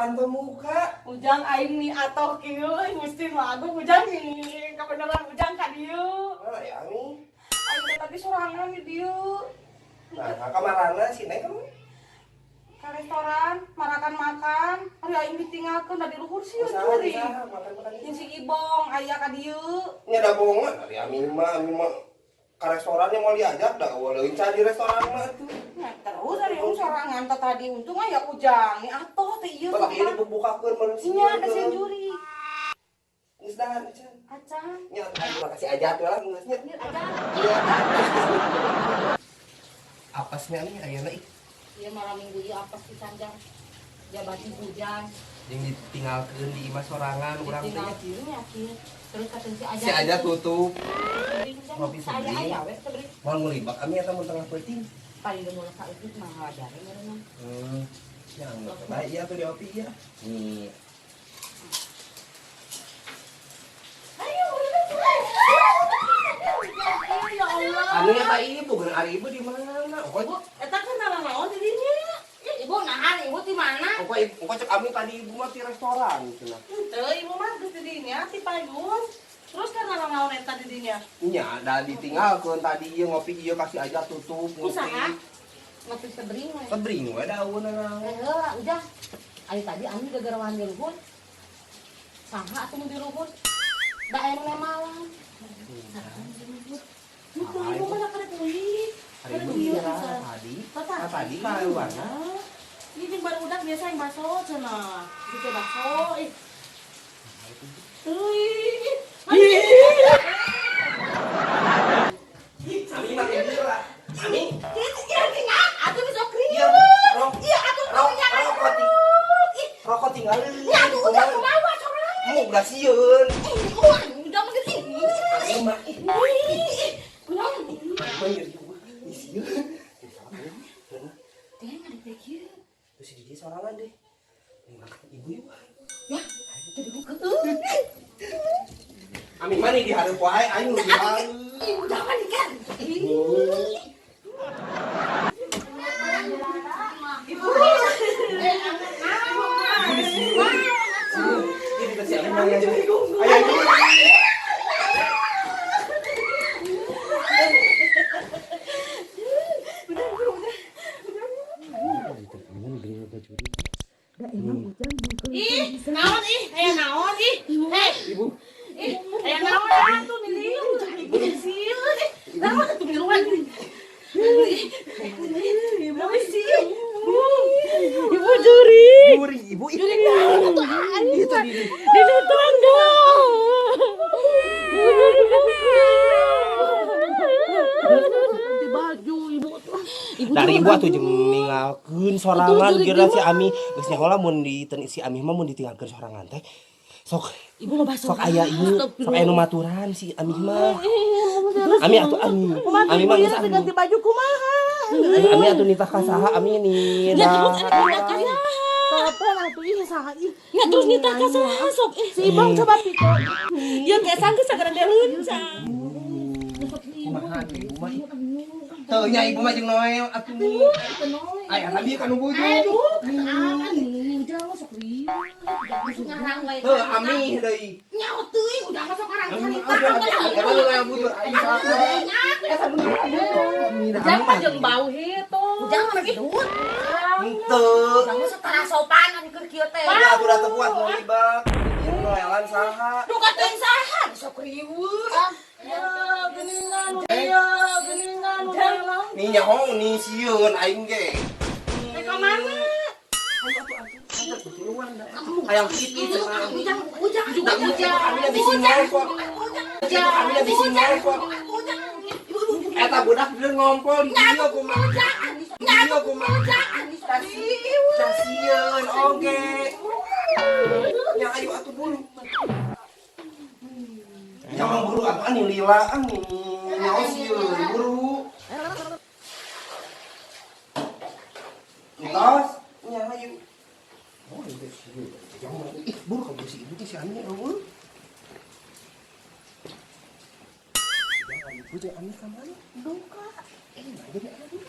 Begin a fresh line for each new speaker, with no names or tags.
pantau muka.
Ujang aing nih atoh kieu mesti lagu ujang nih. Kabeneran ujang ka dieu.
Nah, ya Ami.
Aing teh tadi sorangan di dieu.
Nah, kamarana si Neng kamu.
Ka restoran, makan. Ari aing ditinggalkeun da di luhur sieun
Usaha,
curi.
makan-makan.
Jeung si Ibong aya ka dieu.
Nya ada bohongan. Ari Ami mah ke restorannya mau diajak dah. Leuncah di restoran mah tuh.
Nah, terus ari aing sorangan teh tadi untung aya ujang nih atoh teh ieu.
Bapak ini bukakeun manusia.
Nya ada sieun juri.
Geus dahan acan.
Acan.
Nya terima kasih aja tuh lah geus nya.
Acan.
Iya. Apasnya Ami ayeuna ih.
Ieu malam minggu ieu apes disanjang. Jabati hujan.
Yang ditinggalkeun di imah sorangan urang teh.
Tinggal kieu nya kieu. Terus kata
Si aja tutup.
ngopi saya aya we teh beri.
Mau ngulibak Ami eta mun tengah peuting.
Pari mun saeutik mah ngajare meureun.
Yang baik ya tuh di opi ya. Nih.
Ya Allah.
Anu eta ibu geus ari ibu di mana?
Ibu, eta kan naon di dinya? Ibu nahan, ibu di mana?
Engko cek Ami tadi ibu mah di restoran cenah.
Henteu, ibu mah geus di dinya ti Payus. Terus kan naon eta di dinya?
Nya da ditinggalkeun tadi ieu ngopi ieu kasih aja tutup ngopi.
Usaha? Ngopi sebring we.
Kebring we daun naon.
Heeh, udah. Ari tadi anu gegarawan di luhur. Saha atuh di luhur? Da aya malam. Itu ibu mana kada kulit.
Hari ibu tadi. Tadi kaluarna.
Ini baru udah biasa yang baso cenah. Gitu baso.
Ami mah kieu lah. Ami.
Atuh bisa krieu.
Iya,
Iya, atuh
rokok tinggal.
Ya, atuh udah kumaha coba.
Mau udah sieun.
Udah mungkin ini.
Ami mah
Pulang.
bener juga. Sieun.
Teh ngadek kieu.
Terus di dia sorangan deh. Ngangkat ibu yuk.
Ya, tadi buka.
Ami mah nih di hareup wae aing nu dihareup.
Ibu jangan ikan. Ibu.
Ini kasih Ami mah ya. Ayo.
Ih, naon ih, aya naon ih. Hei,
Ibu.
ih, aya naon tuh di dieu. Ibu di sieun. Naon atuh di luar. Ibu di sieun. Ibu juri.
Juri ibu.
Juri naon atuh aing.
Itu di.
Di tangga. Ganti baju ibu tuh.
Dari ibu atuh jeung ninggalkeun sorangan geura si Ami geus nyahola mun si Ami mah mun ditinggalkeun sorangan teh sok
Ibu lo basuh.
sok aya ieu sok aya nu maturan si Ami mah. Ami atuh Ami mah geus
ganti baju kumaha.
Ami atuh nitah ka saha Ami nih.
Ya terus telepon atuh ih saha ih. Ya terus nitah ka saha sok si Ibang coba pito. Ya kayak sanggeus sagara leuncang.
Kumaha ibu mah teu nya ibu mah jeung Noel atuh aya abi kan nu bujuk
Udah masuk rieu. Ngarang wae.
teu Ami deui
Nyaut teuing udah masuk karang
Ami
cerita.
ada Noel bujur aing eta bener Ami
Jangan mah jeung bau heuh. Jangan mah gitu.
teu
Jangan setara sopan anu keur kieu teh.
ya aku udah teu kuat mau libak Noelan saha
Nu katen saha sok riweuh. Ya geuningan
nih nyaho nih sieun aing ge
Teh ka mana?
hayang kitu cenah
Ujang.
Kami bisi ngongkol kami bisi ngongkol eta budak bener ngompol di dieu kumaha dieu kumaha sieun oge nya ayo atuh buru jangan buru apaan nih lila nih nyaho sieun buru tos nya ayo oh itu sieun jangan ih buru ka si ibu teh si Ani buru ibu teh Ani ka mana dongka jadi Ani